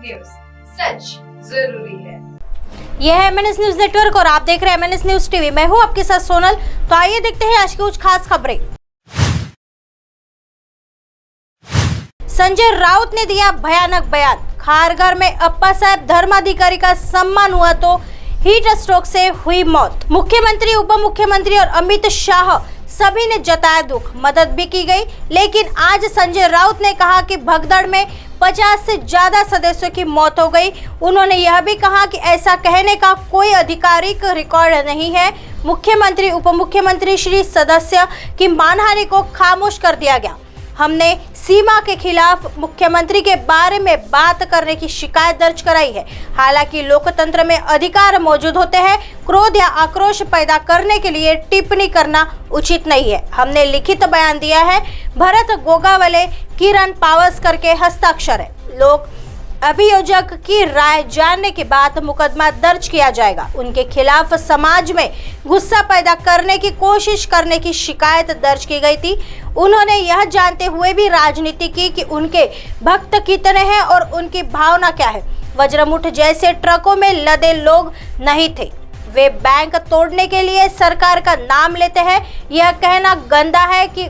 News, सच जरूरी है। यह है MNS न्यूज नेटवर्क और आप देख रहे हैं MNS न्यूज टीवी। मैं हूं आपके साथ सोनल। तो आइए देखते हैं आज की कुछ खास खबरें। संजय राउत ने दिया भयानक बयान। खारघर में अप्पा साहब धर्माधिकारी का सम्मान हुआ तो हीट स्ट्रोक से हुई मौत। मुख्यमंत्री, उप मुख्यमंत्री और अमित शाह सभी ने जताया दुख, मदद भी की गई। लेकिन आज संजय राउत ने कहा कि भगदड़ में 50 से ज्यादा सदस्यों की मौत हो गई। उन्होंने यह भी कहा कि ऐसा कहने का कोई आधिकारिक रिकॉर्ड नहीं है। मुख्यमंत्री, उप मुख्यमंत्री श्री सदस्य की मानहानि को खामोश कर दिया गया। हमने सीमा के खिलाफ मुख्यमंत्री के बारे में बात करने की शिकायत दर्ज कराई है। हालांकि लोकतंत्र में अधिकार मौजूद होते हैं, क्रोध या आक्रोश पैदा करने के लिए टिप्पणी करना उचित नहीं है। हमने लिखित बयान दिया है। भरत गोगावले, किरण पावस्कर के हस्ताक्षर है। लोग अभियोजक की राय जानने के बाद मुकदमा दर्ज किया जाएगा। उनके खिलाफ समाज में गुस्सा पैदा करने की कोशिश करने की शिकायत दर्ज की गई थी। उन्होंने यह जानते हुए भी राजनीति की कि उनके भक्त कितने हैं और उनकी भावना क्या है। वज्रमुठ जैसे ट्रकों में लदे लोग नहीं थे। वे बैंक तोड़ने के लिए सरकार का नाम लेते हैं। यह कहना गंदा है कि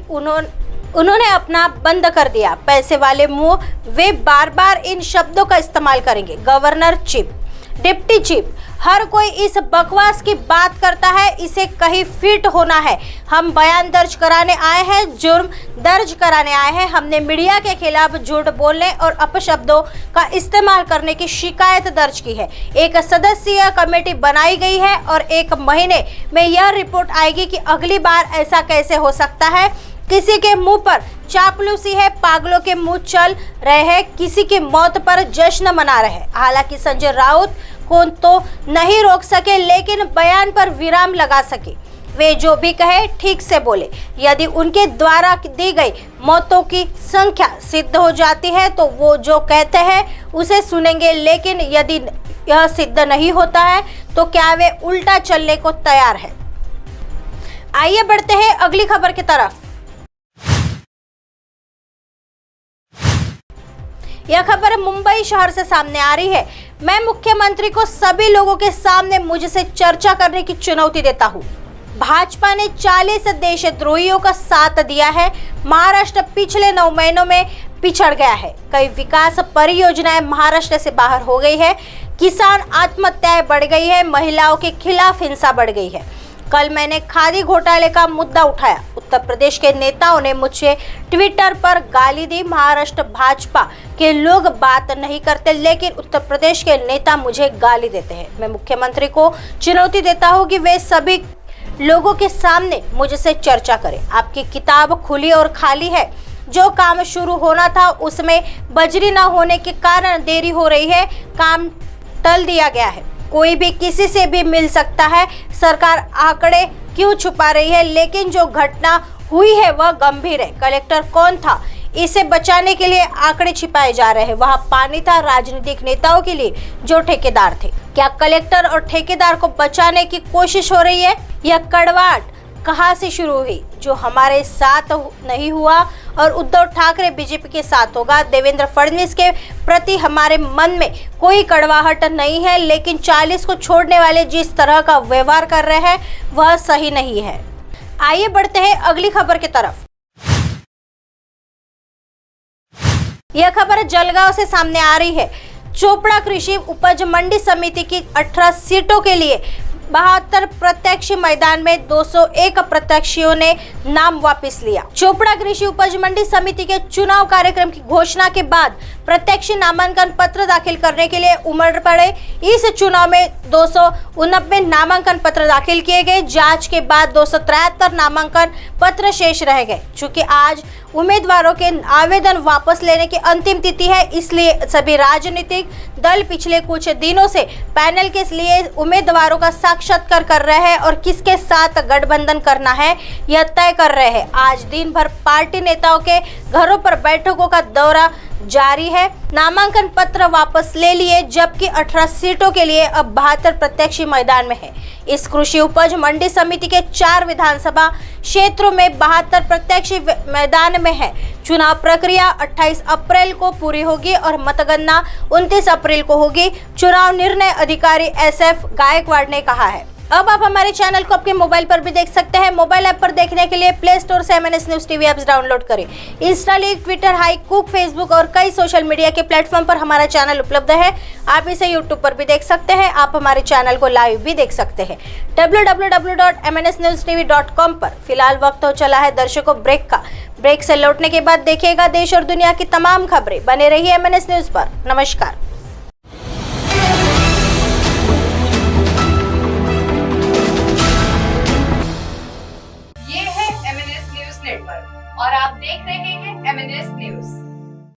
उन्होंने अपना बंद कर दिया। पैसे वाले मुंह, वे बार बार इन शब्दों का इस्तेमाल करेंगे। गवर्नर चीफ, डिप्टी चीफ, हर कोई इस बकवास की बात करता है। इसे कहीं फिट होना है। हम बयान दर्ज कराने आए हैं, जुर्म दर्ज कराने आए हैं। हमने मीडिया के खिलाफ झूठ बोलने और अपशब्दों का इस्तेमाल करने की शिकायत दर्ज की है। एक सदस्यीय कमेटी बनाई गई है और 1 महीने में यह रिपोर्ट आएगी कि अगली बार ऐसा कैसे हो सकता है। किसी के मुंह पर चापलूसी है, पागलों के मुंह चल रहे हैं, किसी की मौत पर जश्न मना रहे हैं। हालांकि संजय राउत को तो नहीं रोक सके, लेकिन बयान पर विराम लगा सके। वे जो भी कहे ठीक से बोले। यदि उनके द्वारा दी गई मौतों की संख्या सिद्ध हो जाती है तो वो जो कहते हैं उसे सुनेंगे, लेकिन यदि यह सिद्ध नहीं होता है तो क्या वे उल्टा चलने को तैयार है। आइए बढ़ते हैं अगली खबर की तरफ। यह खबर मुंबई शहर से सामने आ रही है। मैं मुख्यमंत्री को सभी लोगों के सामने मुझसे चर्चा करने की चुनौती देता हूं। भाजपा ने 40 देशद्रोहियों का साथ दिया है। महाराष्ट्र पिछले 9 महीनों में पिछड़ गया है। कई विकास परियोजनाएं महाराष्ट्र से बाहर हो गई है। किसान आत्महत्याएं बढ़ गई है। महिलाओं के खिलाफ हिंसा बढ़ गई है। कल मैंने खादी घोटाले का मुद्दा उठाया। उत्तर प्रदेश के नेताओं ने मुझे ट्विटर पर गाली दी। महाराष्ट्र भाजपा के लोग बात नहीं करते, लेकिन उत्तर प्रदेश के नेता मुझे गाली देते हैं। मैं मुख्यमंत्री को चुनौती देता हूं कि वे सभी लोगों के सामने मुझसे चर्चा करें। आपकी किताब खुली और खाली है। जो काम शुरू होना था उसमें बजरी न होने के कारण देरी हो रही है। काम टल दिया गया है। कोई भी किसी से भी मिल सकता है। सरकार आंकड़े क्यों छुपा रही है? लेकिन जो घटना हुई है वह गंभीर है। कलेक्टर कौन था? इसे बचाने के लिए आंकड़े छिपाए जा रहे हैं। वहां पानी था राजनीतिक नेताओं के लिए जो ठेकेदार थे। क्या कलेक्टर और ठेकेदार को बचाने की कोशिश हो रही है? यह कड़वाहट कहां से शुरू हुई? जो हमारे साथ नहीं हुआ और उद्धव ठाकरे बीजेपी के साथ होगा। देवेंद्र फडणवीस के प्रति हमारे मन में कोई कड़वाहट नहीं है, लेकिन 40 को छोड़ने वाले जिस तरह का व्यवहार कर रहे हैं वह सही नहीं है। आइए बढ़ते हैं अगली खबर की तरफ। यह खबर जलगांव से सामने आ रही है। चोपड़ा कृषि उपज मंडी समिति की 18 सीटों के लिए 72 प्रत्याशी मैदान में 201 प्रत्याशियों ने नाम वापस लिया। चोपड़ा कृषि उपज मंडी समिति के चुनाव कार्यक्रम की घोषणा के बाद प्रत्याशी नामांकन पत्र दाखिल करने के लिए उमड़ पड़े। इस चुनाव में 289 नामांकन पत्र दाखिल किए गए। जांच के बाद 273 नामांकन पत्र शेष रह गए। चूंकि आज उम्मीदवारों के आवेदन वापस लेने की अंतिम तिथि है, इसलिए सभी राजनीतिक दल पिछले कुछ दिनों से पैनल के लिए उम्मीदवारों का साक्षात्कार कर रहे हैं और किसके साथ गठबंधन करना है यह तय कर रहे हैं। आज दिन भर पार्टी नेताओं के घरों पर बैठकों का दौरा जारी है। नामांकन पत्र वापस ले लिए, जबकि 18 सीटों के लिए अब 72 प्रत्याशी मैदान में है। इस कृषि उपज मंडी समिति के 4 विधानसभा क्षेत्रों में 72 प्रत्याशी मैदान में है। चुनाव प्रक्रिया 28 अप्रैल को पूरी होगी और मतगणना 29 अप्रैल को होगी, चुनाव निर्णय अधिकारी SF गायकवाड़ ने कहा है। अब आप हमारे चैनल को आपके मोबाइल पर भी देख सकते हैं। मोबाइल ऐप पर देखने के लिए प्ले स्टोर से MNS news TV apps download करें। इंस्टा, ट्विटर, हाईकुक, फेसबुक और कई सोशल मीडिया के प्लेटफॉर्म पर हमारा चैनल उपलब्ध है। आप इसे यूट्यूब पर भी देख सकते हैं। आप हमारे चैनल को लाइव भी देख सकते हैं www.mnsnewstv.com पर। फिलहाल वक्त हो चला है दर्शकों ब्रेक का। ब्रेक से लौटने के बाद देखिएगा देश और दुनिया की तमाम खबरें। बने रहिए MNS न्यूज पर। नमस्कार।